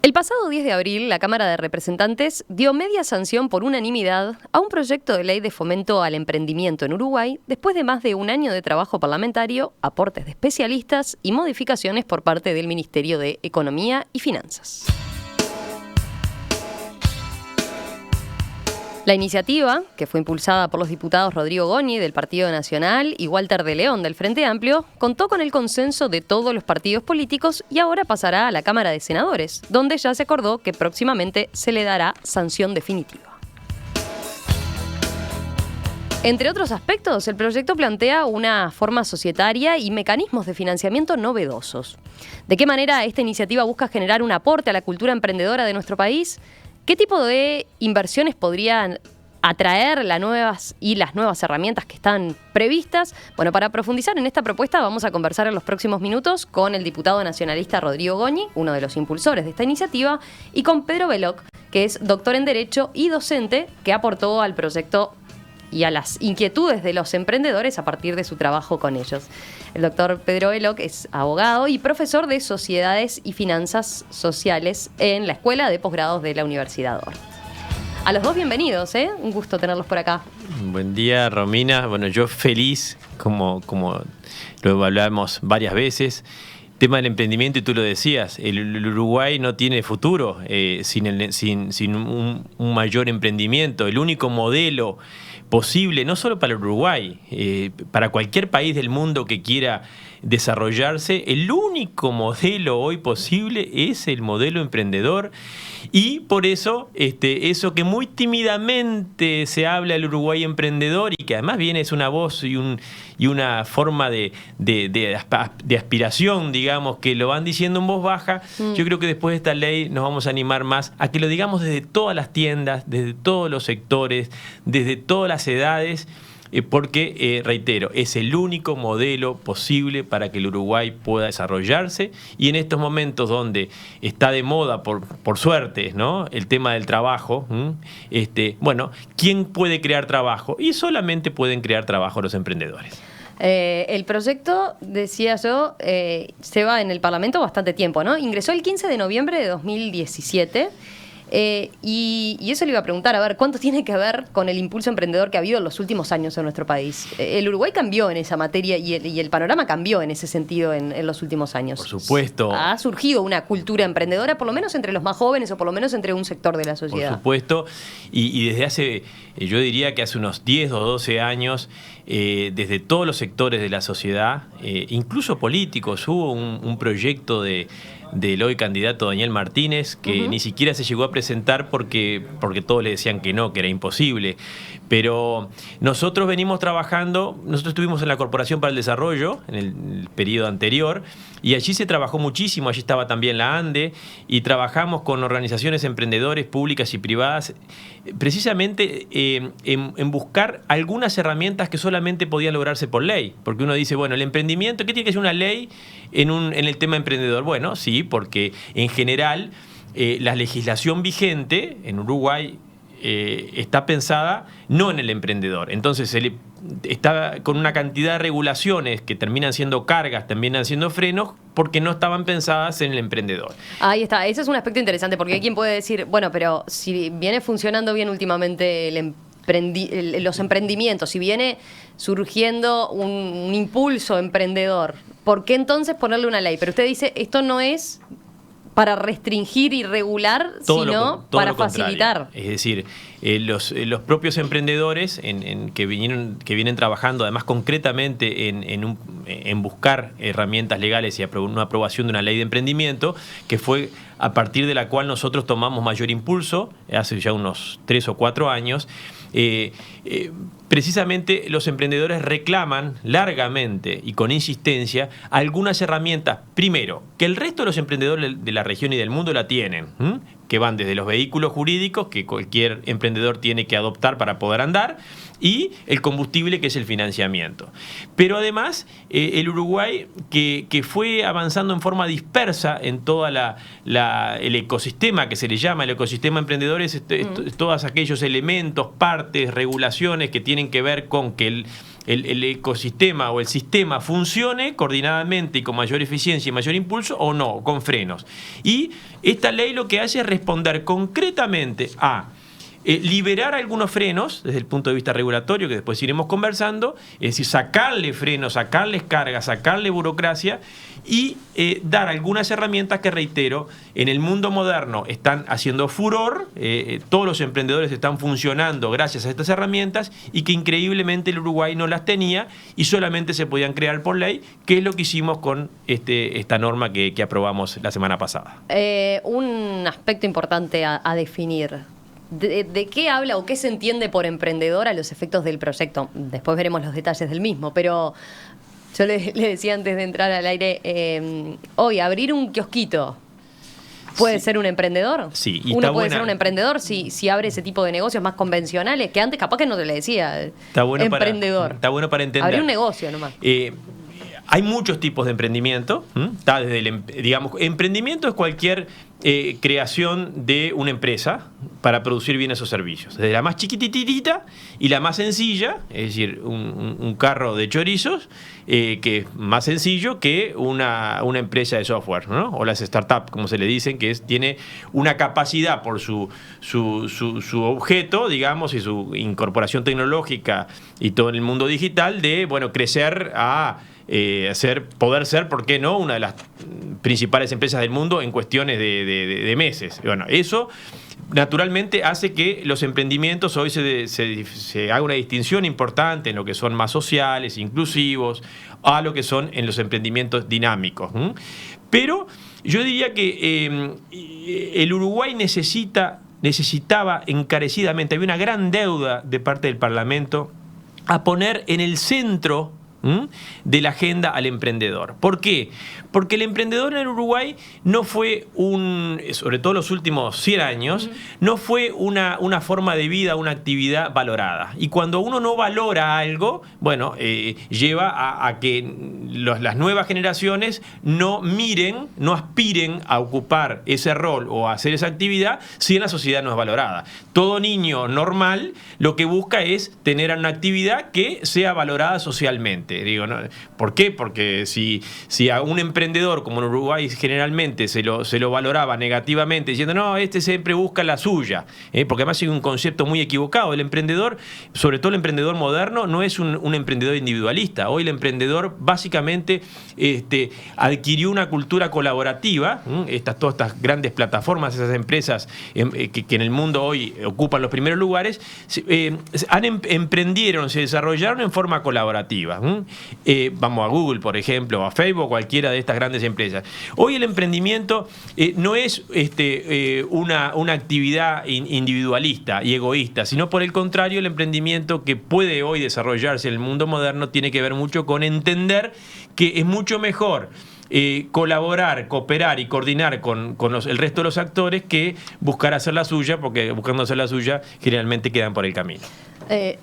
El pasado 10 de abril, la Cámara de Representantes dio media sanción por unanimidad a un proyecto de ley de fomento al emprendimiento en Uruguay, después de más de un año de trabajo parlamentario, aportes de especialistas y modificaciones por parte del Ministerio de Economía y Finanzas. La iniciativa, que fue impulsada por los diputados Rodrigo Goñi del Partido Nacional y Walter de León del Frente Amplio, contó con el consenso de todos los partidos políticos y ahora pasará a la Cámara de Senadores, donde ya se acordó que próximamente se le dará sanción definitiva. Entre otros aspectos, el proyecto plantea una forma societaria y mecanismos de financiamiento novedosos. ¿De qué manera esta iniciativa busca generar un aporte a la cultura emprendedora de nuestro país? ¿Qué tipo de inversiones podrían atraer las nuevas herramientas que están previstas? Bueno, para profundizar en esta propuesta vamos a conversar en los próximos minutos con el diputado nacionalista Rodrigo Goñi, uno de los impulsores de esta iniciativa, y con Pedro Veloc, que es doctor en Derecho y docente que aportó al proyecto y a las inquietudes de los emprendedores a partir de su trabajo con ellos. El doctor Pedro Veloc es abogado y profesor de Sociedades y Finanzas Sociales en la Escuela de Posgrados de la Universidad Ort. A los dos bienvenidos, un gusto tenerlos por acá. Buen día, Romina. Bueno, yo feliz, como lo hablamos varias veces. Tema del emprendimiento, y tú lo decías, el Uruguay no tiene futuro sin un mayor emprendimiento. El único modelo posible, no solo para el Uruguay, para cualquier país del mundo que quiera desarrollarse, el único modelo hoy posible es el modelo emprendedor. Y por eso, eso que muy tímidamente se habla del Uruguay emprendedor y que además viene es una voz y una forma de aspiración, digamos, que lo van diciendo en voz baja. Yo creo que después de esta ley nos vamos a animar más a que lo digamos desde todas las tiendas, desde todos los sectores, desde todas las edades, porque, reitero, es el único modelo posible para que el Uruguay pueda desarrollarse. Y en estos momentos donde está de moda, por suerte, ¿no?, el tema del trabajo, bueno, ¿quién puede crear trabajo? Y solamente pueden crear trabajo los emprendedores. El proyecto, decía yo, se va en el Parlamento bastante tiempo, ¿no? Ingresó el 15 de noviembre de 2017. Y eso le iba a preguntar, a ver, ¿cuánto tiene que ver con el impulso emprendedor que ha habido en los últimos años en nuestro país? El Uruguay cambió en esa materia y el panorama cambió en ese sentido en los últimos años. Por supuesto. Ha surgido una cultura emprendedora, por lo menos entre los más jóvenes o por lo menos entre un sector de la sociedad. Por supuesto, y desde hace, yo diría que hace unos 10 o 12 años, desde todos los sectores de la sociedad, incluso políticos, hubo un proyecto del hoy candidato Daniel Martínez, que ni siquiera se llegó a presentar porque todos le decían que no, que era imposible. Pero nosotros venimos trabajando, nosotros estuvimos en la Corporación para el Desarrollo en el periodo anterior, y allí se trabajó muchísimo, allí estaba también la ANDE, y trabajamos con organizaciones emprendedores públicas y privadas, precisamente en buscar algunas herramientas que solamente podían lograrse por ley. Porque uno dice, bueno, el emprendimiento, ¿qué tiene que ser una ley en el tema emprendedor? Bueno, sí, porque en general la legislación vigente en Uruguay está pensada no en el emprendedor. Entonces está con una cantidad de regulaciones que terminan siendo cargas, terminan siendo frenos, porque no estaban pensadas en el emprendedor. Ahí está, ese es un aspecto interesante, porque hay quien puede decir, bueno, pero si viene funcionando bien últimamente los emprendimientos, si viene surgiendo un impulso emprendedor, ¿por qué entonces ponerle una ley? Pero usted dice, esto no es para restringir y regular, sino para facilitar. Es decir, los propios emprendedores que vienen trabajando, además concretamente en buscar herramientas legales y una aprobación de una ley de emprendimiento, que fue a partir de la cual nosotros tomamos mayor impulso, hace ya unos 3 o 4 años, precisamente los emprendedores reclaman largamente y con insistencia algunas herramientas, primero, que el resto de los emprendedores de la región y del mundo la tienen, que van desde los vehículos jurídicos que cualquier emprendedor tiene que adoptar para poder andar, y el combustible, que es el financiamiento. Pero además, el Uruguay, que fue avanzando en forma dispersa en todo el ecosistema, que se le llama el ecosistema emprendedor, es todos aquellos elementos, partes, regulaciones que tienen que ver con que el ecosistema o el sistema funcione coordinadamente y con mayor eficiencia y mayor impulso, o no, con frenos. Y esta ley lo que hace es responder concretamente a liberar algunos frenos desde el punto de vista regulatorio, que después iremos conversando, es decir, sacarle frenos, sacarles cargas, sacarle burocracia y dar algunas herramientas que, reitero, en el mundo moderno están haciendo furor, todos los emprendedores están funcionando gracias a estas herramientas y que increíblemente el Uruguay no las tenía y solamente se podían crear por ley, que es lo que hicimos con esta norma que aprobamos la semana pasada. Un aspecto importante a definir. ¿De qué habla o qué se entiende por emprendedor a los efectos del proyecto? Después veremos los detalles del mismo, pero yo le decía antes de entrar al aire, hoy abrir un kiosquito, ¿puede ser un emprendedor? Sí. Y uno puede ser un emprendedor si abre ese tipo de negocios más convencionales, que antes capaz que no te le decía está bueno emprendedor. Está bueno para entender. Abrir un negocio nomás. Hay muchos tipos de emprendimiento. Está desde digamos, emprendimiento es cualquier creación de una empresa para producir bienes o servicios. Desde la más chiquititita y la más sencilla, es decir, un carro de chorizos, que es más sencillo que una empresa de software, ¿no? O las startups, como se le dicen, que tiene una capacidad por su objeto, digamos, y su incorporación tecnológica y todo en el mundo digital de, bueno, crecer a poder ser, ¿por qué no?, una de las principales empresas del mundo en cuestiones de meses. Bueno, eso naturalmente hace que los emprendimientos hoy se haga una distinción importante en lo que son más sociales, inclusivos, a lo que son en los emprendimientos dinámicos. Pero yo diría que el Uruguay necesitaba encarecidamente, había una gran deuda de parte del Parlamento a poner en el centro de la agenda al emprendedor. ¿Por qué? Porque el emprendedor en el Uruguay no fue sobre todo los últimos 100 años, no fue una forma de vida, una actividad valorada. Y cuando uno no valora algo, bueno, lleva a que las nuevas generaciones no miren, no aspiren a ocupar ese rol o a hacer esa actividad si en la sociedad no es valorada. Todo niño normal lo que busca es tener una actividad que sea valorada socialmente. Digo, ¿no? ¿Por qué? Porque si a un emprendedor, como en Uruguay generalmente se lo valoraba negativamente, diciendo, no, este siempre busca la suya, porque además hay un concepto muy equivocado. El emprendedor, sobre todo el emprendedor moderno, no es un emprendedor individualista. Hoy el emprendedor básicamente adquirió una cultura colaborativa. Todas estas grandes plataformas, esas empresas que en el mundo hoy ocupan los primeros lugares, emprendieron, se desarrollaron en forma colaborativa. Vamos a Google, por ejemplo, a Facebook, cualquiera de estas grandes empresas. Hoy el emprendimiento no es una actividad individualista y egoísta, sino por el contrario, el emprendimiento que puede hoy desarrollarse en el mundo moderno tiene que ver mucho con entender que es mucho mejor colaborar, cooperar y coordinar con el resto de los actores que buscar hacer la suya, porque buscando hacer la suya generalmente quedan por el camino.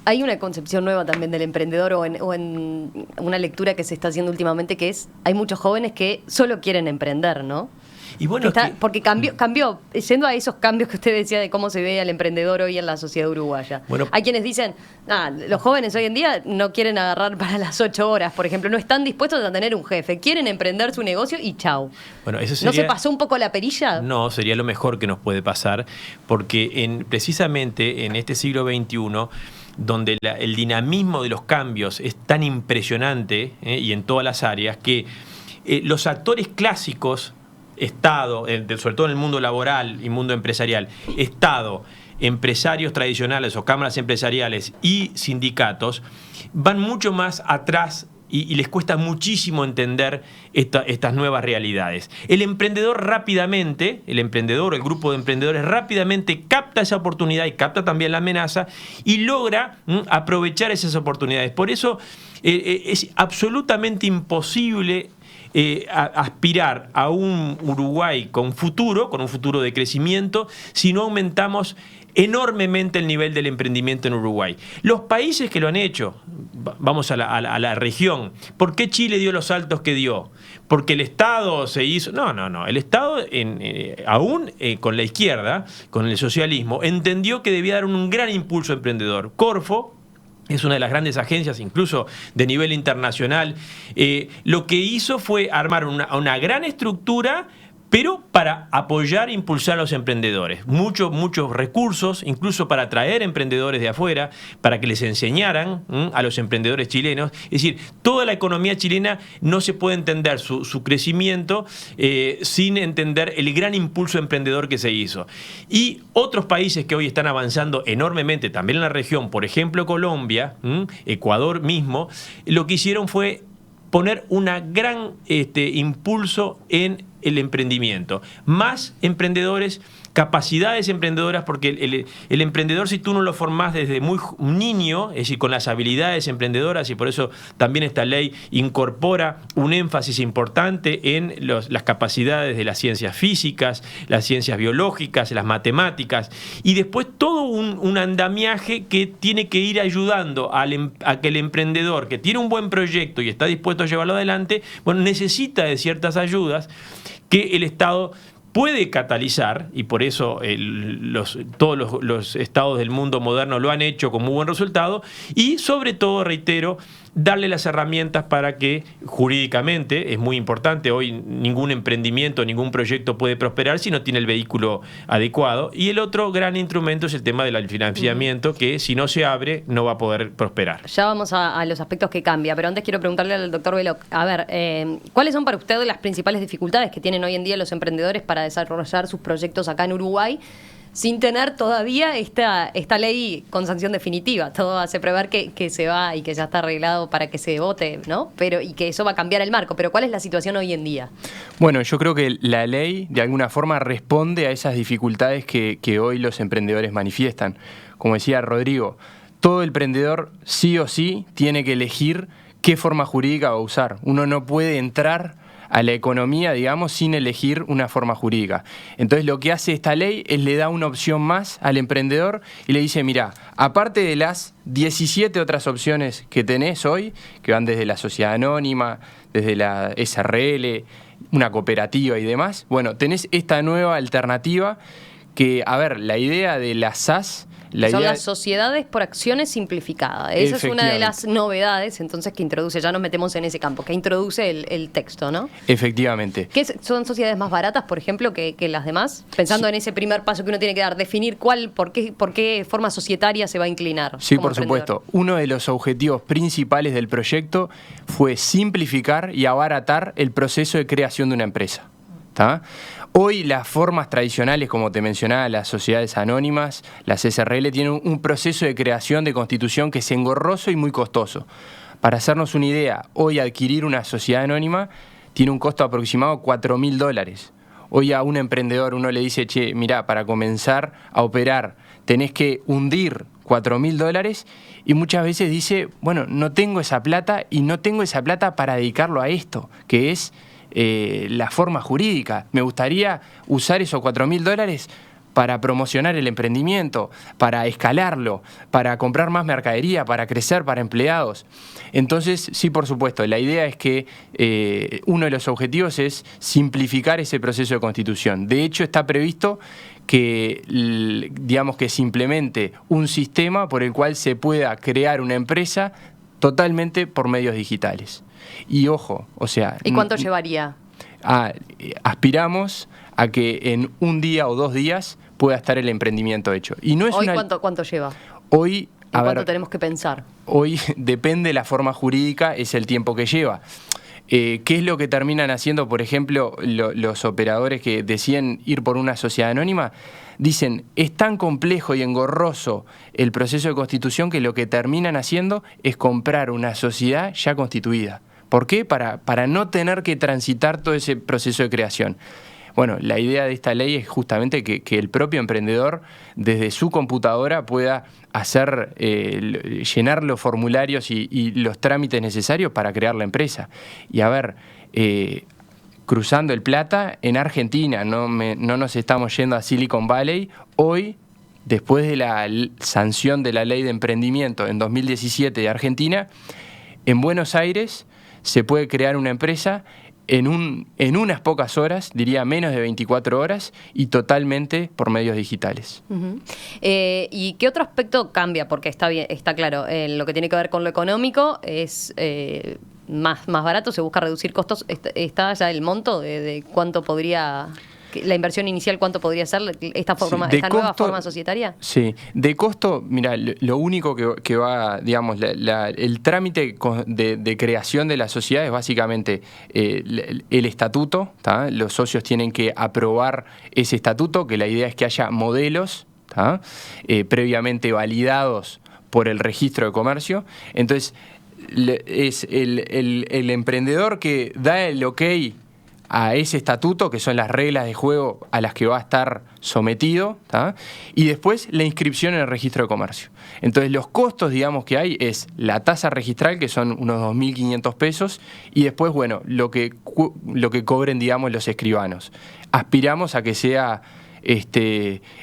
Hay una concepción nueva también del emprendedor o en una lectura que se está haciendo últimamente, que es, hay muchos jóvenes que solo quieren emprender, ¿no? Y bueno, porque cambió, yendo a esos cambios que usted decía de cómo se ve al emprendedor hoy en la sociedad uruguaya. Bueno, hay quienes dicen, los jóvenes hoy en día no quieren agarrar para las 8 horas, por ejemplo, no están dispuestos a tener un jefe, quieren emprender su negocio y chau. Bueno, eso sería, ¿no se pasó un poco la perilla? No, sería lo mejor que nos puede pasar, porque precisamente en este siglo XXI, donde el dinamismo de los cambios es tan impresionante, y en todas las áreas, que los actores clásicos, Estado, sobre todo en el mundo laboral y mundo empresarial, Estado, empresarios tradicionales o cámaras empresariales y sindicatos, van mucho más atrás y les cuesta muchísimo entender estas nuevas realidades. El emprendedor rápidamente, el grupo de emprendedores rápidamente capta esa oportunidad y capta también la amenaza y logra aprovechar esas oportunidades. Por eso es absolutamente imposible aspirar a un Uruguay con un futuro de crecimiento, si no aumentamos enormemente el nivel del emprendimiento en Uruguay. Los países que lo han hecho, vamos a la región, ¿por qué Chile dio los saltos que dio? Porque el Estado se hizo... No. El Estado, aún con la izquierda, con el socialismo, entendió que debía dar un gran impulso emprendedor. Corfo, es una de las grandes agencias, incluso de nivel internacional. Lo que hizo fue armar una gran estructura, pero para apoyar e impulsar a los emprendedores. Muchos recursos, incluso para atraer emprendedores de afuera, para que les enseñaran a los emprendedores chilenos. Es decir, toda la economía chilena no se puede entender su crecimiento sin entender el gran impulso emprendedor que se hizo. Y otros países que hoy están avanzando enormemente, también en la región, por ejemplo Colombia, Ecuador mismo, lo que hicieron fue poner un gran impulso en el emprendimiento. Más emprendedores, capacidades emprendedoras, porque el emprendedor, si tú no lo formás desde muy niño, es decir, con las habilidades emprendedoras, y por eso también esta ley incorpora un énfasis importante en las capacidades de las ciencias físicas, las ciencias biológicas, las matemáticas, y después todo un andamiaje que tiene que ir ayudando a que el emprendedor que tiene un buen proyecto y está dispuesto a llevarlo adelante, bueno, necesita de ciertas ayudas que el Estado puede catalizar, y por eso todos los estados del mundo moderno lo han hecho con muy buen resultado, y sobre todo, reitero, darle las herramientas para que jurídicamente, es muy importante, hoy ningún emprendimiento, ningún proyecto puede prosperar si no tiene el vehículo adecuado, y el otro gran instrumento es el tema del financiamiento, que si no se abre no va a poder prosperar. Ya vamos a los aspectos que cambia, pero antes quiero preguntarle al doctor Veloc, a ver, ¿cuáles son para usted las principales dificultades que tienen hoy en día los emprendedores para desarrollar sus proyectos acá en Uruguay, sin tener todavía esta ley con sanción definitiva? Todo hace prever que se va y que ya está arreglado para que se vote, ¿no? Y que eso va a cambiar el marco. Pero ¿cuál es la situación hoy en día? Bueno, yo creo que la ley de alguna forma responde a esas dificultades que hoy los emprendedores manifiestan. Como decía Rodrigo, todo emprendedor sí o sí tiene que elegir qué forma jurídica va a usar. Uno no puede entrar a la economía, digamos, sin elegir una forma jurídica. Entonces lo que hace esta ley es le da una opción más al emprendedor y le dice, mira, aparte de las 17 otras opciones que tenés hoy, que van desde la sociedad anónima, desde la SRL, una cooperativa y demás, bueno, tenés esta nueva alternativa que, a ver, la idea de las SAS... Son las sociedades por acciones simplificadas. Esa es una de las novedades, entonces, que introduce, ya nos metemos en ese campo, que introduce el texto, ¿no? Efectivamente. ¿Son sociedades más baratas, por ejemplo, que las demás? Pensando en ese primer paso que uno tiene que dar, definir por qué forma societaria se va a inclinar. Sí, por supuesto. Uno de los objetivos principales del proyecto fue simplificar y abaratar el proceso de creación de una empresa. ¿Tá? Hoy las formas tradicionales, como te mencionaba, las sociedades anónimas, las SRL, tienen un proceso de creación de constitución que es engorroso y muy costoso. Para hacernos una idea, hoy adquirir una sociedad anónima tiene un costo aproximado de $4.000. Hoy a un emprendedor uno le dice, che, mirá, para comenzar a operar tenés que hundir $4.000, y muchas veces dice, bueno, no tengo esa plata y no tengo esa plata para dedicarlo a esto, que es... la forma jurídica. Me gustaría usar esos $4.000 para promocionar el emprendimiento, para escalarlo, para comprar más mercadería, para crecer, para empleados. Entonces, sí, por supuesto, la idea es que uno de los objetivos es simplificar ese proceso de constitución. De hecho, está previsto que, digamos, que se implemente un sistema por el cual se pueda crear una empresa totalmente por medios digitales. Y ojo, o sea... ¿Y cuánto llevaría? Aspiramos a que en un día o 2 días pueda estar el emprendimiento hecho. Y no es ¿Hoy cuánto lleva? Hoy, ¿Cuánto tenemos que pensar? Hoy depende de la forma jurídica, es el tiempo que lleva. ¿Qué es lo que terminan haciendo, por ejemplo, los operadores que deciden ir por una sociedad anónima? Dicen, es tan complejo y engorroso el proceso de constitución que lo que terminan haciendo es comprar una sociedad ya constituida. ¿Por qué? Para no tener que transitar todo ese proceso de creación. Bueno, la idea de esta ley es justamente que el propio emprendedor desde su computadora pueda hacer, llenar los formularios y los trámites necesarios para crear la empresa. Y a ver, cruzando el Plata, en Argentina, no nos estamos yendo a Silicon Valley, hoy, después de la sanción de la ley de emprendimiento en 2017 de Argentina, en Buenos Aires se puede crear una empresa en unas pocas horas, diría menos de 24 horas, y totalmente por medios digitales. ¿Y qué otro aspecto cambia? Porque está bien, está claro, lo que tiene que ver con lo económico es más barato, se busca reducir costos. ¿Está ya el monto de cuánto podría... la inversión inicial, ¿cuánto podría ser esta nueva forma societaria? Sí, de costo, mira, lo único que va, digamos, el trámite de creación de la sociedad es básicamente el estatuto, ¿tá? Los socios tienen que aprobar ese estatuto, que la idea es que haya modelos, ¿tá? Previamente validados por el registro de comercio. Entonces, es el emprendedor que da el ok a ese estatuto, que son las reglas de juego a las que va a estar sometido, ¿tá? Y después la inscripción en el registro de comercio. Entonces los costos, digamos, que hay es la tasa registral, que son unos 2.500 pesos, y después, bueno, lo que cobren, digamos, los escribanos. Aspiramos a que sea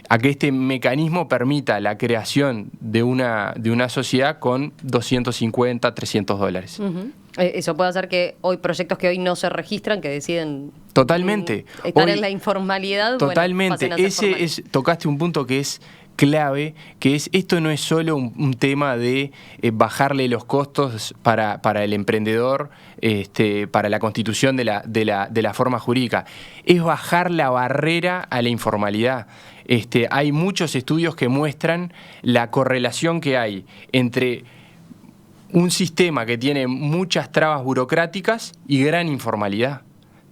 a que este mecanismo permita la creación de una sociedad con 250, 300 dólares. Eso puede hacer que proyectos que hoy no se registran, que deciden totalmente estar hoy, en la informalidad, totalmente. Bueno, pasen a ser Tocaste un punto que es clave, que es esto no es solo un tema de bajarle los costos para el emprendedor, para la constitución de la forma jurídica, es bajar la barrera a la informalidad. Hay muchos estudios que muestran la correlación que hay entre un sistema que tiene muchas trabas burocráticas y gran informalidad,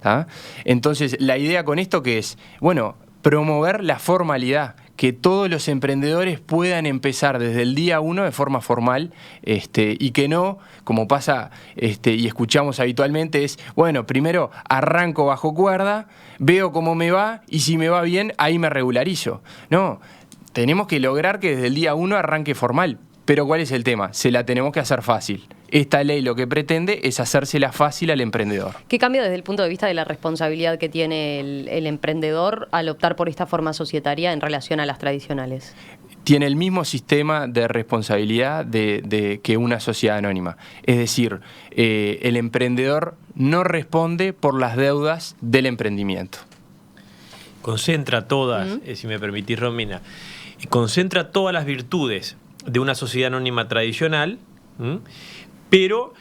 ¿tá? Entonces, la idea con esto que es, bueno, promover la formalidad, que todos los emprendedores puedan empezar desde el día 1 de forma formal, y que no, como pasa y escuchamos habitualmente, es, bueno, primero arranco bajo cuerda, veo cómo me va, y si me va bien, ahí me regularizo. No, tenemos que lograr que desde el día 1 arranque formal. Pero ¿cuál es el tema? Se la tenemos que hacer fácil. Esta ley lo que pretende es hacérsela fácil al emprendedor. ¿Qué cambia desde el punto de vista de la responsabilidad que tiene el emprendedor al optar por esta forma societaria en relación a las tradicionales? Tiene el mismo sistema de responsabilidad que una sociedad anónima. Es decir, el emprendedor no responde por las deudas del emprendimiento. Concentra todas, si me permitís, Romina, concentra todas las virtudes de una sociedad anónima tradicional, pero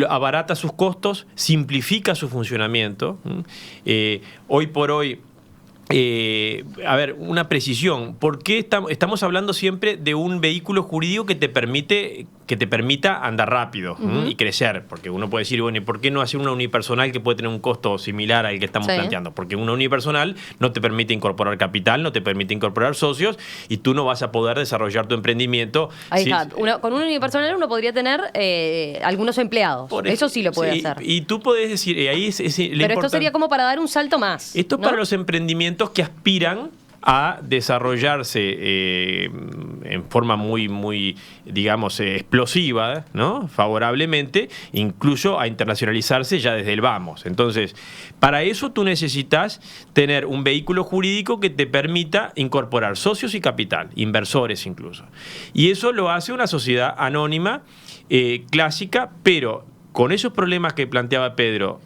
abarata sus costos, simplifica su funcionamiento. Hoy por hoy, a ver, una precisión. ¿Por qué estamos hablando siempre de un vehículo jurídico que te permita andar rápido y crecer? Porque uno puede decir, bueno, ¿y por qué no hacer una unipersonal que puede tener un costo similar al que estamos planteando? Porque una unipersonal no te permite incorporar capital, no te permite incorporar socios, y tú no vas a poder desarrollar tu emprendimiento. Ahí está. Con una unipersonal uno podría tener algunos empleados. Eso sí lo puede hacer. Y tú podés decir, ahí pero esto sería como para dar un salto más. Esto es, ¿no?, para los emprendimientos que aspiran a desarrollarse en forma muy digamos, explosiva, ¿no?, favorablemente, incluso a internacionalizarse ya desde el vamos. Entonces, para eso tú necesitas tener un vehículo jurídico que te permita incorporar socios y capital, inversores incluso. Y eso lo hace una sociedad anónima clásica, pero con esos problemas que planteaba Pedro,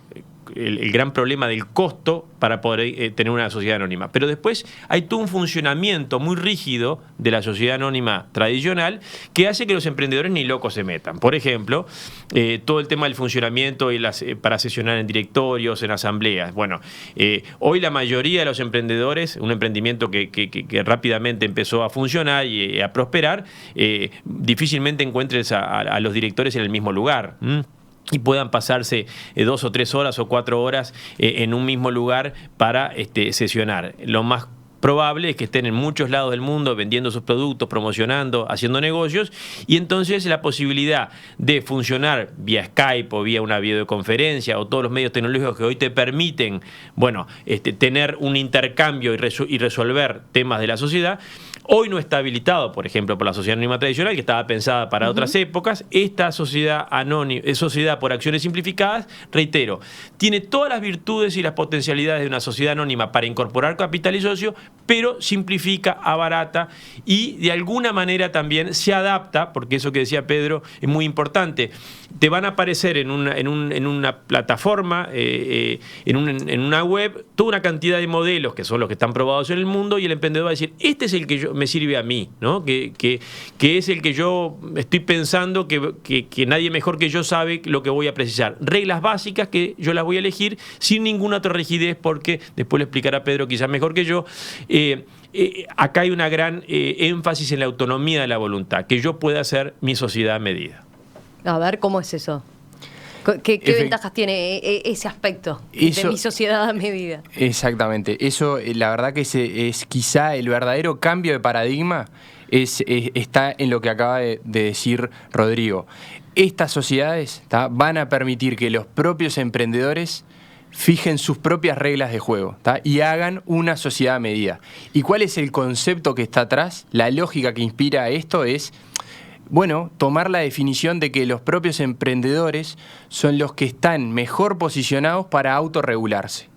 el gran problema del costo para poder tener una sociedad anónima. Pero después hay todo un funcionamiento muy rígido de la sociedad anónima tradicional que hace que los emprendedores ni locos se metan. Por ejemplo, todo el tema del funcionamiento para sesionar en directorios, en asambleas. Bueno, hoy la mayoría de los emprendedores, un emprendimiento que rápidamente empezó a funcionar y a prosperar, difícilmente encuentres a los directores en el mismo lugar. Y puedan pasarse 2 o 3 horas o 4 horas en un mismo lugar para sesionar. Lo más probable es que estén en muchos lados del mundo vendiendo sus productos, promocionando, haciendo negocios, y entonces la posibilidad de funcionar vía Skype o vía una videoconferencia o todos los medios tecnológicos que hoy te permiten, bueno, tener un intercambio y resolver temas de la sociedad, Hoy no está habilitado, por ejemplo, por la sociedad anónima tradicional, que estaba pensada para otras épocas. Esta sociedad anónima, sociedad por acciones simplificadas, reitero, tiene todas las virtudes y las potencialidades de una sociedad anónima para incorporar capital y socio, pero simplifica, abarata y de alguna manera también se adapta, porque eso que decía Pedro es muy importante. Te van a aparecer en una plataforma, en una web, toda una cantidad de modelos que son los que están probados en el mundo, y el emprendedor va a decir, este es el que me sirve a mí, ¿no? Que es el que yo estoy pensando que nadie mejor que yo sabe lo que voy a precisar. Reglas básicas que yo las voy a elegir sin ninguna otra rigidez, porque después lo explicará Pedro quizás mejor que yo. Acá hay una gran énfasis en la autonomía de la voluntad, que yo pueda hacer mi sociedad a medida. A ver, ¿cómo es eso? ¿Qué ventajas tiene ese aspecto de mi sociedad a medida? Exactamente. Eso, la verdad que es quizá el verdadero cambio de paradigma está en lo que acaba de decir Rodrigo. Estas sociedades van a permitir que los propios emprendedores fijen sus propias reglas de juego y hagan una sociedad a medida. ¿Y cuál es el concepto que está atrás? La lógica que inspira esto es, bueno, tomar la definición de que los propios emprendedores son los que están mejor posicionados para autorregularse.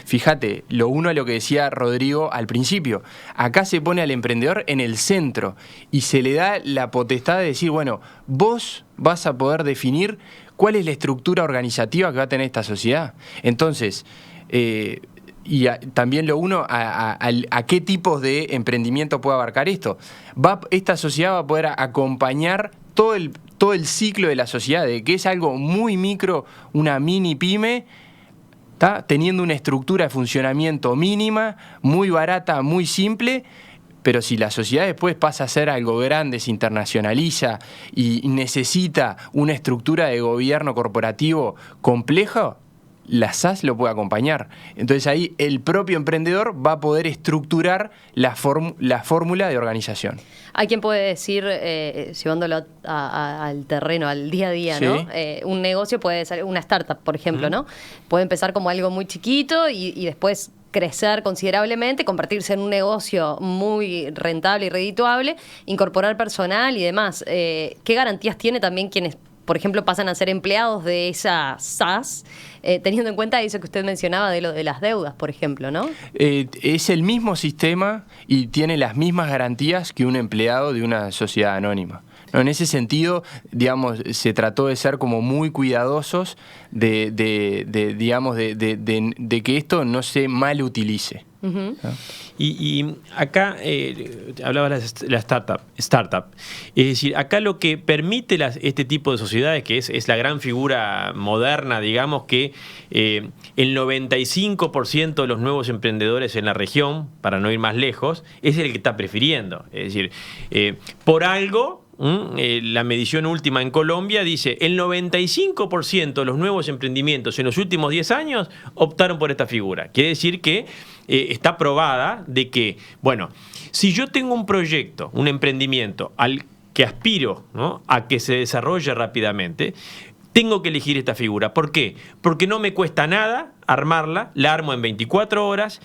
Fíjate, a lo que decía Rodrigo al principio. Acá se pone al emprendedor en el centro y se le da la potestad de decir, bueno, vos vas a poder definir cuál es la estructura organizativa que va a tener esta sociedad. Entonces, también a qué tipos de emprendimiento puede abarcar esto. Esta sociedad va a poder acompañar todo el ciclo de la sociedad, de que es algo muy micro, una mini pyme, teniendo una estructura de funcionamiento mínima, muy barata, muy simple. Pero si la sociedad después pasa a ser algo grande, se internacionaliza y necesita una estructura de gobierno corporativo compleja, la SAS lo puede acompañar. Entonces ahí el propio emprendedor va a poder estructurar la fórmula de organización. Hay quien puede decir, llevándolo al terreno, al día a día, ¿sí? ¿no? Un negocio puede ser una startup, por ejemplo, ¿no? Puede empezar como algo muy chiquito y después crecer considerablemente, convertirse en un negocio muy rentable y redituable, incorporar personal y demás. ¿Qué garantías tiene también quienes, por ejemplo, pasan a ser empleados de esa SAS, teniendo en cuenta eso que usted mencionaba de lo de las deudas, por ejemplo, ¿no? Es el mismo sistema y tiene las mismas garantías que un empleado de una sociedad anónima. No, en ese sentido, digamos, se trató de ser como muy cuidadosos de que esto no se mal utilice. Uh-huh. Y acá hablabas de la startup. Es decir, acá lo que permite este tipo de sociedades, que es la gran figura moderna, digamos, que el 95% de los nuevos emprendedores en la región, para no ir más lejos, es el que está prefiriendo. Es decir, por algo, la medición última en Colombia dice el 95% de los nuevos emprendimientos en los últimos 10 años optaron por esta figura. Quiere decir que está probada de que, bueno, si yo tengo un proyecto, un emprendimiento al que aspiro, ¿no?, a que se desarrolle rápidamente, tengo que elegir esta figura. ¿Por qué? Porque no me cuesta nada armarla, la armo en 24 horas,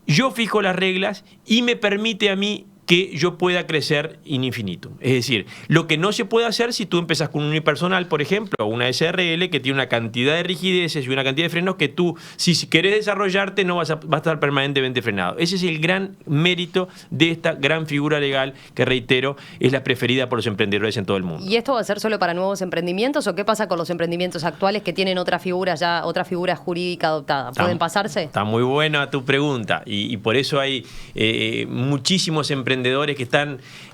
yo fijo las reglas y me permite a mí que yo pueda crecer in infinitum. Es decir, lo que no se puede hacer si tú empezás con un unipersonal, por ejemplo, o una SRL que tiene una cantidad de rigideces y una cantidad de frenos que tú, si querés desarrollarte, no vas a estar permanentemente frenado. Ese es el gran mérito de esta gran figura legal que, reitero, es la preferida por los emprendedores en todo el mundo. ¿Y esto va a ser solo para nuevos emprendimientos o qué pasa con los emprendimientos actuales que tienen otra figura jurídica adoptada? ¿Pueden pasarse? Está muy buena tu pregunta y por eso hay muchísimos emprendedores que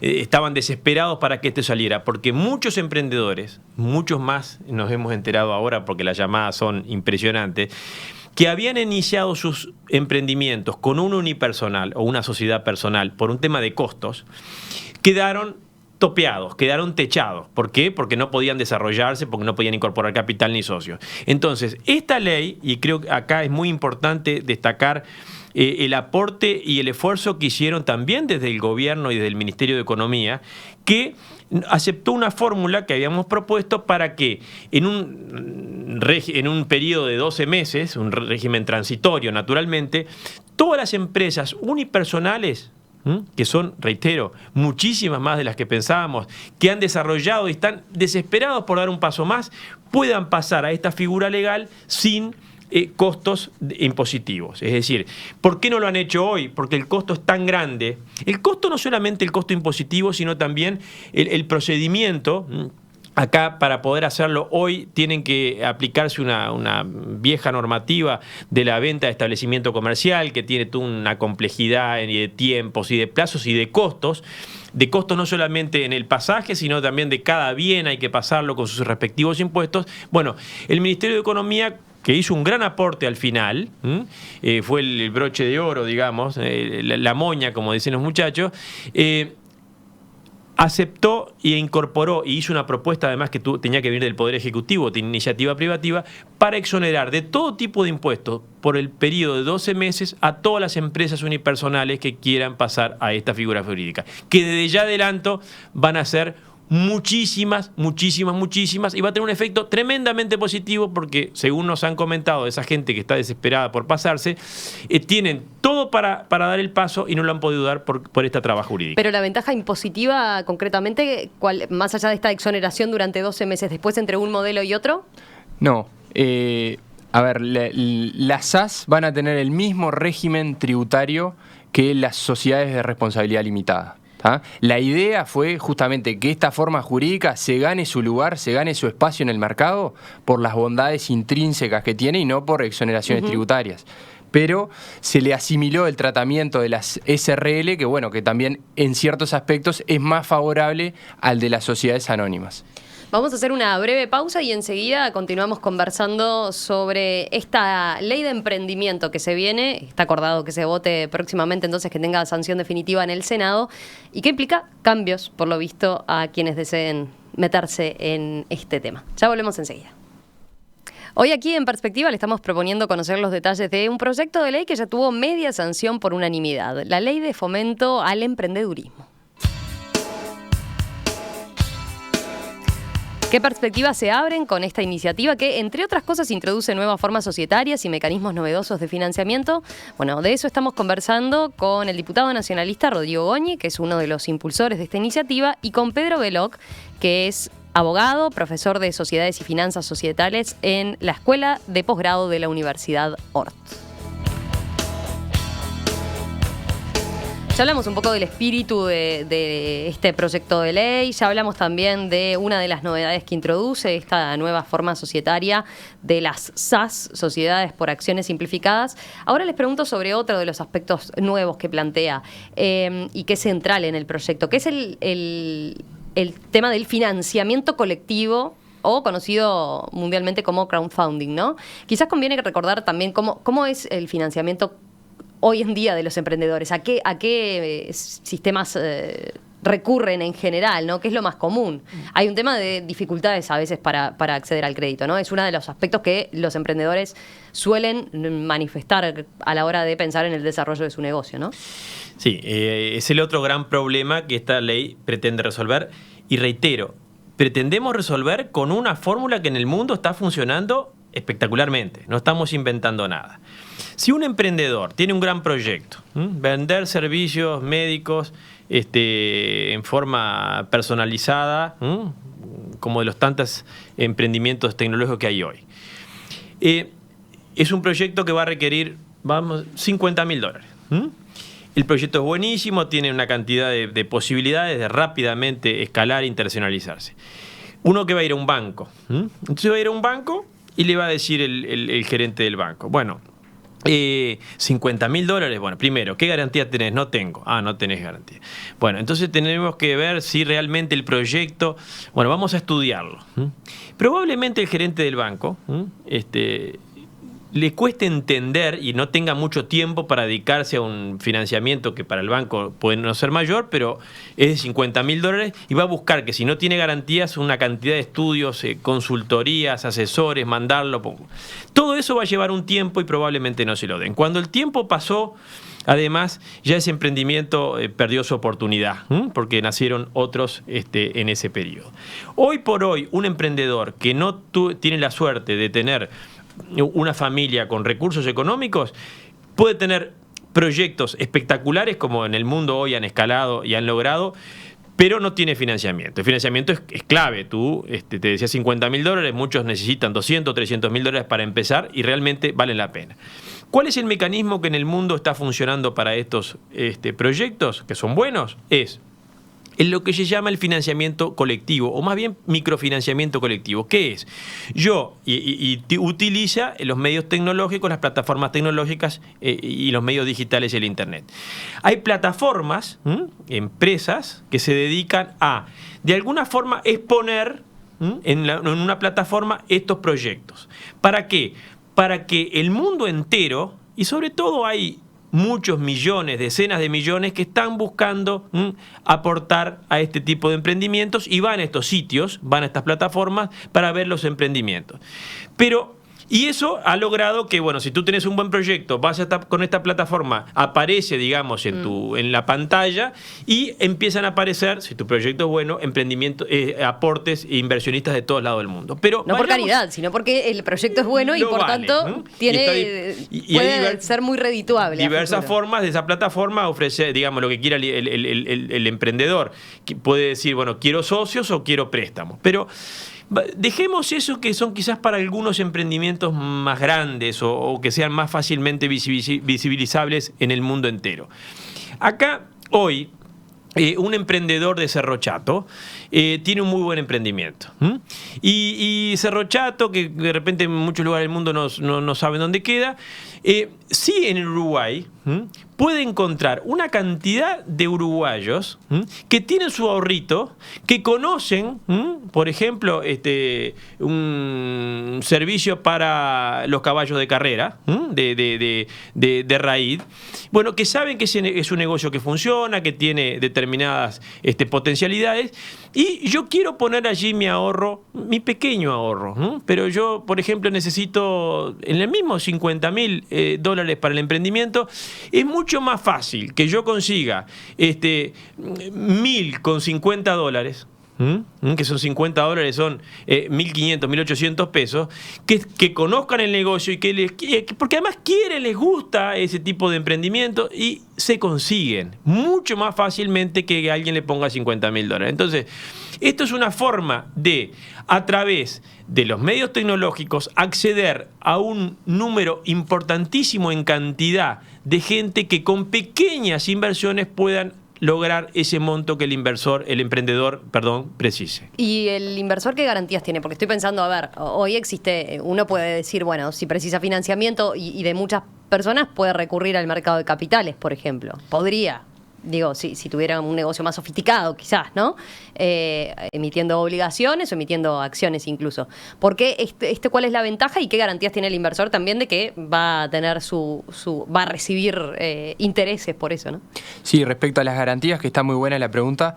estaban desesperados para que esto saliera, porque muchos emprendedores, muchos más nos hemos enterado ahora porque las llamadas son impresionantes, que habían iniciado sus emprendimientos con un unipersonal o una sociedad personal por un tema de costos, quedaron topeados, quedaron techados. ¿Por qué? Porque no podían desarrollarse, porque no podían incorporar capital ni socios. Entonces, esta ley, y creo que acá es muy importante destacar el aporte y el esfuerzo que hicieron también desde el gobierno y desde el Ministerio de Economía, que aceptó una fórmula que habíamos propuesto para que en un periodo de 12 meses, un régimen transitorio naturalmente, todas las empresas unipersonales que son, reitero, muchísimas más de las que pensábamos, que han desarrollado y están desesperados por dar un paso más, puedan pasar a esta figura legal sin costos impositivos. Es decir, ¿por qué no lo han hecho hoy? Porque el costo es tan grande. El costo no solamente el costo impositivo, sino también el procedimiento. Acá, para poder hacerlo hoy, tienen que aplicarse una vieja normativa de la venta de establecimiento comercial, que tiene toda una complejidad de tiempos y de plazos y de costos. De costos no solamente en el pasaje, sino también de cada bien, hay que pasarlo con sus respectivos impuestos. Bueno, el Ministerio de Economía, que hizo un gran aporte al final, fue el broche de oro, digamos, la moña, como dicen los muchachos, aceptó e incorporó y hizo una propuesta además que tenía que venir del Poder Ejecutivo, de iniciativa privativa, para exonerar de todo tipo de impuestos por el periodo de 12 meses a todas las empresas unipersonales que quieran pasar a esta figura jurídica, que desde ya adelanto van a ser muchísimas, y va a tener un efecto tremendamente positivo porque, según nos han comentado esa gente que está desesperada por pasarse, tienen todo para dar el paso y no lo han podido dar por esta traba jurídica. Pero la ventaja impositiva, concretamente, más allá de esta exoneración durante 12 meses después entre un modelo y otro? No. A ver, las SAS van a tener el mismo régimen tributario que las sociedades de responsabilidad limitada. La idea fue justamente que esta forma jurídica se gane su lugar, se gane su espacio en el mercado por las bondades intrínsecas que tiene y no por exoneraciones tributarias. Pero se le asimiló el tratamiento de las SRL, que bueno, que también en ciertos aspectos es más favorable al de las sociedades anónimas. Vamos a hacer una breve pausa y enseguida continuamos conversando sobre esta ley de emprendimiento que se viene. Está acordado que se vote próximamente, entonces que tenga sanción definitiva en el Senado y que implica cambios, por lo visto, a quienes deseen meterse en este tema. Ya volvemos enseguida. Hoy aquí en Perspectiva le estamos proponiendo conocer los detalles de un proyecto de ley que ya tuvo media sanción por unanimidad, la Ley de Fomento al Emprendedurismo. ¿Qué perspectivas se abren con esta iniciativa que, entre otras cosas, introduce nuevas formas societarias y mecanismos novedosos de financiamiento? Bueno, de eso estamos conversando con el diputado nacionalista Rodrigo Goñi, que es uno de los impulsores de esta iniciativa, y con Pedro Veloc, que es abogado, profesor de Sociedades y Finanzas Societales en la Escuela de Posgrado de la Universidad Ort. Ya hablamos un poco del espíritu de este proyecto de ley, ya hablamos también de una de las novedades que introduce esta nueva forma societaria de las SAS, Sociedades por Acciones Simplificadas. Ahora les pregunto sobre otro de los aspectos nuevos que plantea y que es central en el proyecto, que es el tema del financiamiento colectivo, o conocido mundialmente como crowdfunding, ¿no? Quizás conviene recordar también cómo es el financiamiento hoy en día de los emprendedores, a qué sistemas recurren en general, ¿no? ¿Qué es lo más común? Hay un tema de dificultades a veces para acceder al crédito, ¿no? Es uno de los aspectos que los emprendedores suelen manifestar a la hora de pensar en el desarrollo de su negocio, ¿no? Sí, es el otro gran problema que esta ley pretende resolver. Y reitero, pretendemos resolver con una fórmula que en el mundo está funcionando espectacularmente. No estamos inventando nada. Si un emprendedor tiene un gran proyecto, vender servicios médicos en forma personalizada, como de los tantos emprendimientos tecnológicos que hay hoy, es un proyecto que va a requerir, $50.000. El proyecto es buenísimo, tiene una cantidad de posibilidades de rápidamente escalar e internacionalizarse. Uno que va a ir a un banco, entonces va a ir a un banco y le va a decir el gerente del banco, bueno, $50.000, bueno, primero, ¿qué garantía tenés? No tengo. No tenés garantía. Bueno, entonces tenemos que ver si realmente el proyecto, bueno, vamos a estudiarlo. Probablemente el gerente del banco le cueste entender y no tenga mucho tiempo para dedicarse a un financiamiento que para el banco puede no ser mayor, pero es de $50.000 y va a buscar que si no tiene garantías una cantidad de estudios, consultorías, asesores, mandarlo. Todo eso va a llevar un tiempo y probablemente no se lo den. Cuando el tiempo pasó, además, ya ese emprendimiento perdió su oportunidad, porque nacieron otros en ese periodo. Hoy por hoy, un emprendedor que no tiene la suerte de tener una familia con recursos económicos puede tener proyectos espectaculares como en el mundo hoy han escalado y han logrado, pero no tiene financiamiento. El financiamiento es clave. Tú te decía $50.000, muchos necesitan 200, $300.000 para empezar y realmente valen la pena. ¿Cuál es el mecanismo que en el mundo está funcionando para estos proyectos, que son buenos? Es en lo que se llama el financiamiento colectivo, o más bien microfinanciamiento colectivo. ¿Qué es? Utiliza los medios tecnológicos, las plataformas tecnológicas y los medios digitales y el Internet. Hay plataformas, empresas, que se dedican a, de alguna forma, exponer en una plataforma estos proyectos. ¿Para qué? Para que el mundo entero, y sobre todo hay muchos millones, decenas de millones que están buscando aportar a este tipo de emprendimientos y van a estos sitios, van a estas plataformas para ver los emprendimientos. Y eso ha logrado que, bueno, si tú tienes un buen proyecto, vas a estar con esta plataforma, aparece, digamos, en la pantalla y empiezan a aparecer, si tu proyecto es bueno, emprendimientos, aportes e inversionistas de todos lados del mundo. Pero no por caridad, sino porque el proyecto es bueno y por tanto puede ser muy redituable. Diversas formas de esa plataforma ofrece, digamos, lo que quiera el emprendedor. Puede decir, bueno, quiero socios o quiero préstamos. Pero dejemos eso que son quizás para algunos emprendimientos más grandes o que sean más fácilmente visibilizables en el mundo entero. Acá, hoy, un emprendedor de Cerro Chato tiene un muy buen emprendimiento. Y Cerro Chato, que de repente en muchos lugares del mundo no saben dónde queda, sí en el Uruguay puede encontrar una cantidad de uruguayos que tienen su ahorrito, que conocen, por ejemplo, un servicio para los caballos de carrera, de raíz, bueno, que saben que es un negocio que funciona, que tiene determinadas potencialidades, y yo quiero poner allí mi ahorro, mi pequeño ahorro, pero yo, por ejemplo, necesito en el mismo $50.000 para el emprendimiento. Es mucho más fácil que yo consiga $1.000 con $50, que son $50, son 1.500, 1.800 pesos, que conozcan el negocio y porque además quieren, les gusta ese tipo de emprendimiento y se consiguen mucho más fácilmente que alguien le ponga $50.000. Entonces, esto es una forma de, a través de los medios tecnológicos, acceder a un número importantísimo en cantidad de gente que con pequeñas inversiones puedan lograr ese monto que el emprendedor, precise. ¿Y el inversor qué garantías tiene? Porque estoy pensando, a ver, hoy existe, uno puede decir, bueno, si precisa financiamiento y de muchas personas puede recurrir al mercado de capitales, por ejemplo. Podría. Digo, si tuviera un negocio más sofisticado, quizás, ¿no? Emitiendo obligaciones o emitiendo acciones incluso. ¿Por qué cuál es la ventaja y qué garantías tiene el inversor también de que va a tener va a recibir intereses por eso, ¿no? Sí, respecto a las garantías, que está muy buena la pregunta.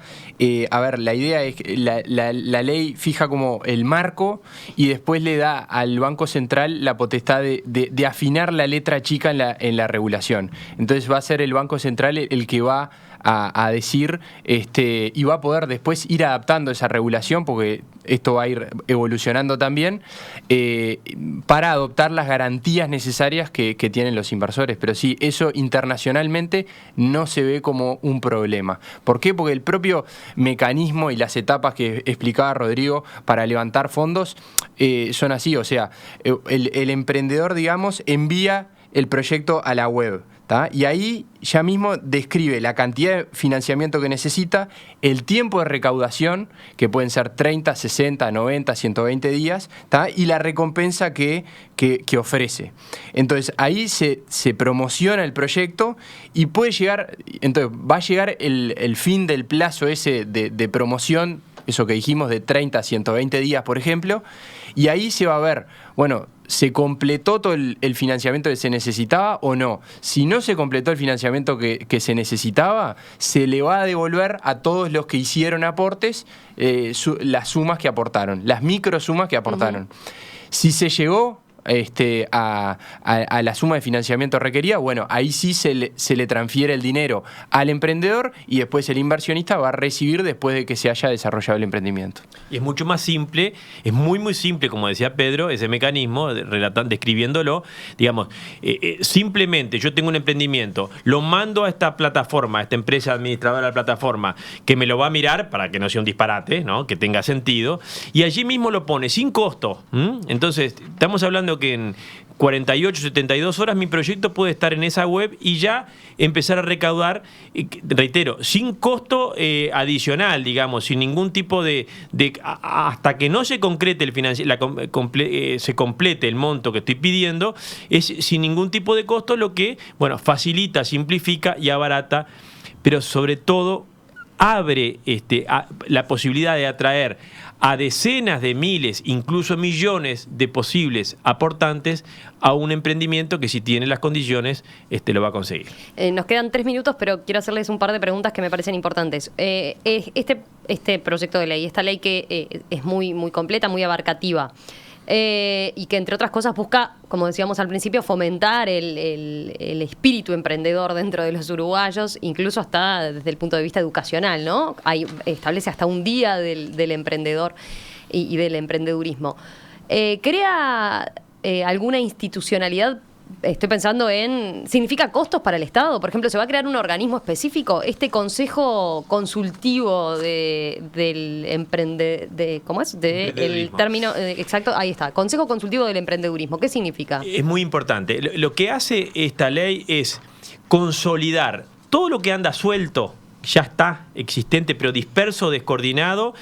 A ver, la idea es que la ley fija como el marco y después le da al Banco Central la potestad de afinar la letra chica en la regulación. Entonces va a ser el Banco Central el que va a decir y va a poder después ir adaptando esa regulación, porque esto va a ir evolucionando también, para adoptar las garantías necesarias que tienen los inversores. Pero sí, eso internacionalmente no se ve como un problema. ¿Por qué? Porque el propio mecanismo y las etapas que explicaba Rodrigo para levantar fondos son así. O sea, el emprendedor, digamos, envía el proyecto a la web, ¿tá? Y ahí ya mismo describe la cantidad de financiamiento que necesita, el tiempo de recaudación, que pueden ser 30, 60, 90, 120 días, ¿tá? Y la recompensa que ofrece. Entonces ahí se promociona el proyecto y puede llegar, entonces va a llegar el fin del plazo ese de promoción, eso que dijimos de 30 a 120 días, por ejemplo, y ahí se va a ver, bueno, ¿se completó todo el financiamiento que se necesitaba o no? Si no se completó el financiamiento que se necesitaba, se le va a devolver a todos los que hicieron aportes las sumas que aportaron, las microsumas que aportaron. Si se llegó a la suma de financiamiento requerida, bueno, ahí sí se le transfiere el dinero al emprendedor y después el inversionista va a recibir después de que se haya desarrollado el emprendimiento. Y es mucho más simple, es muy simple, como decía Pedro, ese mecanismo, describiéndolo, digamos, simplemente yo tengo un emprendimiento, lo mando a esta plataforma, a esta empresa administradora de la plataforma, que me lo va a mirar para que no sea un disparate, ¿no? Que tenga sentido, y allí mismo lo pone sin costo. Entonces, estamos hablando que en 48, 72 horas mi proyecto puede estar en esa web y ya empezar a recaudar, reitero, sin costo adicional, digamos, sin ningún tipo hasta que no se concrete se complete el monto que estoy pidiendo, es sin ningún tipo de costo, lo que, bueno, facilita, simplifica y abarata, pero sobre todo abre la posibilidad de atraer a decenas de miles, incluso millones de posibles aportantes a un emprendimiento que, si tiene las condiciones, lo va a conseguir. Nos quedan 3 minutos, pero quiero hacerles un par de preguntas que me parecen importantes. Este proyecto de ley, esta ley que es muy completa, muy abarcativa, y que, entre otras cosas, busca, como decíamos al principio, fomentar el espíritu emprendedor dentro de los uruguayos, incluso hasta desde el punto de vista educacional, ¿no? Establece hasta un día del emprendedor y del emprendedurismo. ¿Crea alguna institucionalidad? Estoy pensando ¿significa costos para el Estado? Por ejemplo, ¿se va a crear un organismo específico? Este consejo consultivo ¿cómo es? El término exacto, ahí está. Consejo consultivo del emprendedurismo. ¿Qué significa? Es muy importante. Lo que hace esta ley es consolidar todo lo que anda suelto, ya está existente, pero disperso, descoordinado,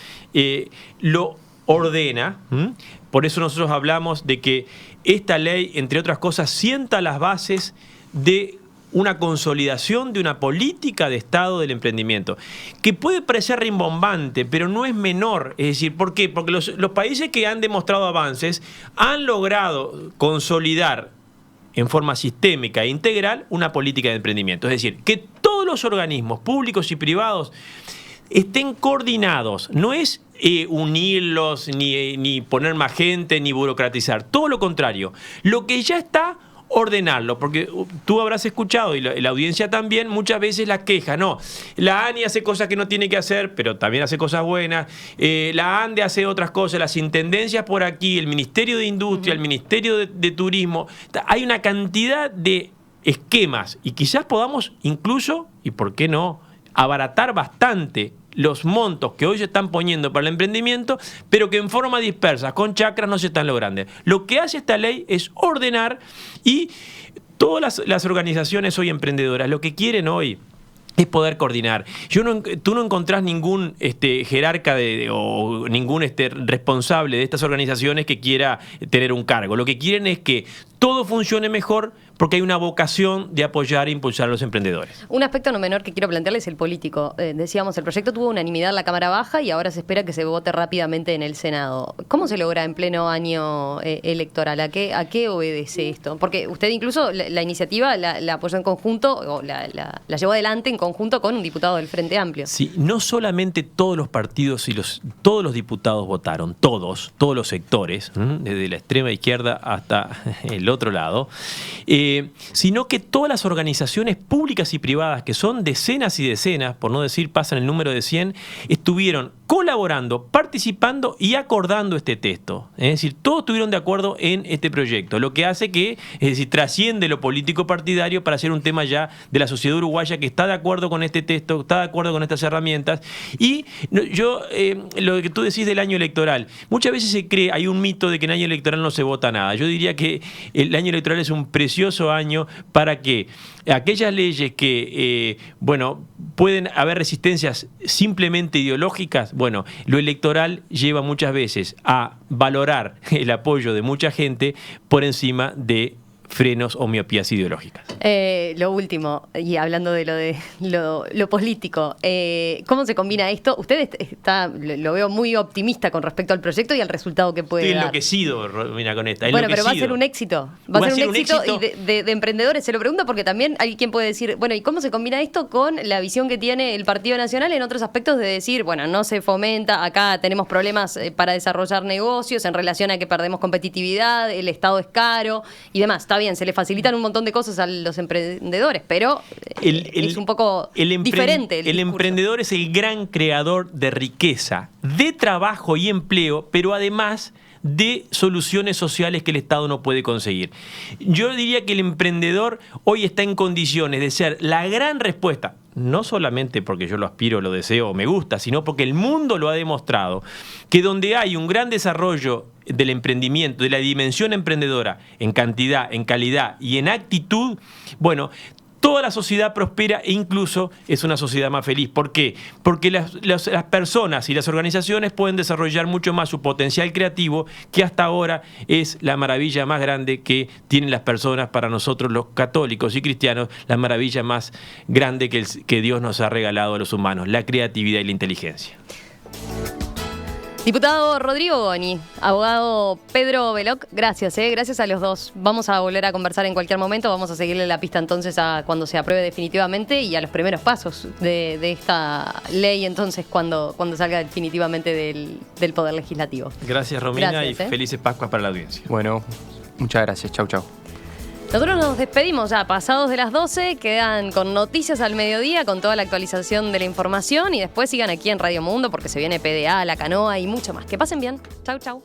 lo ordena. Por eso nosotros hablamos de que esta ley, entre otras cosas, sienta las bases de una consolidación de una política de Estado del emprendimiento, que puede parecer rimbombante, pero no es menor. Es decir, ¿por qué? Porque los países que han demostrado avances han logrado consolidar en forma sistémica e integral una política de emprendimiento. Es decir, que todos los organismos públicos y privados estén coordinados. No es unirlos, ni poner más gente, ni burocratizar. Todo lo contrario. Lo que ya está, ordenarlo. Porque tú habrás escuchado, y la audiencia también, muchas veces la queja. No, la ANI hace cosas que no tiene que hacer, pero también hace cosas buenas. La ANDE hace otras cosas. Las intendencias por aquí, el Ministerio de Industria, el Ministerio de Turismo. Hay una cantidad de esquemas. Y quizás podamos incluso, y por qué no, abaratar bastante los montos que hoy se están poniendo para el emprendimiento, pero que en forma dispersa, con chacras, no se están logrando. Lo que hace esta ley es ordenar, y todas las organizaciones hoy emprendedoras lo que quieren hoy es poder coordinar. Tú no encontrás ningún jerarca o ningún responsable de estas organizaciones que quiera tener un cargo. Lo que quieren es que todo funcione mejor, porque hay una vocación de apoyar e impulsar a los emprendedores. Un aspecto no menor que quiero plantearles es el político. Decíamos, el proyecto tuvo unanimidad en la Cámara Baja y ahora se espera que se vote rápidamente en el Senado. ¿Cómo se logra en pleno año electoral? ¿A qué obedece esto? Porque usted incluso la iniciativa la apoyó en conjunto, o la llevó adelante en conjunto con un diputado del Frente Amplio. Sí, no solamente todos los partidos y todos los diputados votaron, todos los sectores, desde la extrema izquierda hasta el otro lado, sino que todas las organizaciones públicas y privadas, que son decenas y decenas, por no decir pasan el número de 100, estuvieron colaborando, participando y acordando este texto. Es decir, todos estuvieron de acuerdo en este proyecto, lo que hace que, es decir, trasciende lo político partidario para ser un tema ya de la sociedad uruguaya que está de acuerdo con este texto, está de acuerdo con estas herramientas. Y lo que tú decís del año electoral, muchas veces se cree, hay un mito de que en año electoral no se vota nada. Yo diría que el año electoral es un precioso año para que aquellas leyes que, pueden haber resistencias simplemente ideológicas, lo electoral lleva muchas veces a valorar el apoyo de mucha gente por encima de frenos o miopías ideológicas. Lo último, y hablando de lo político, ¿cómo se combina esto? Usted lo veo muy optimista con respecto al proyecto y al resultado que puede Estoy dar. enloquecido, Romina, con esta. Bueno, pero va a ser un éxito. Va a ser un éxito y de emprendedores. Se lo pregunto porque también hay quien puede decir, bueno, ¿y cómo se combina esto con la visión que tiene el Partido Nacional en otros aspectos de decir, bueno, no se fomenta, acá tenemos problemas para desarrollar negocios en relación a que perdemos competitividad, el Estado es caro y demás? Está bien, se le facilitan un montón de cosas a los emprendedores, pero es un poco diferente. El emprendedor es el gran creador de riqueza, de trabajo y empleo, pero además de soluciones sociales que el Estado no puede conseguir. Yo diría que el emprendedor hoy está en condiciones de ser la gran respuesta, no solamente porque yo lo aspiro, lo deseo o me gusta, sino porque el mundo lo ha demostrado, que donde hay un gran desarrollo del emprendimiento, de la dimensión emprendedora, en cantidad, en calidad y en actitud, bueno, toda la sociedad prospera e incluso es una sociedad más feliz. ¿Por qué? Porque las personas y las organizaciones pueden desarrollar mucho más su potencial creativo, que hasta ahora es la maravilla más grande que tienen las personas. Para nosotros los católicos y cristianos, la maravilla más grande que Dios nos ha regalado a los humanos, la creatividad y la inteligencia. Diputado Rodrigo Boni, abogado Pedro Veloc, gracias, gracias a los dos. Vamos a volver a conversar en cualquier momento, vamos a seguirle la pista entonces a cuando se apruebe definitivamente y a los primeros pasos de esta ley entonces cuando salga definitivamente del Poder Legislativo. Gracias, Romina, gracias, y felices Pascuas para la audiencia. Bueno, muchas gracias, chau. Nosotros nos despedimos ya, pasados de las 12, quedan con noticias al mediodía, con toda la actualización de la información y después sigan aquí en Radio Mundo porque se viene PDA, La Canoa y mucho más. Que pasen bien. Chau.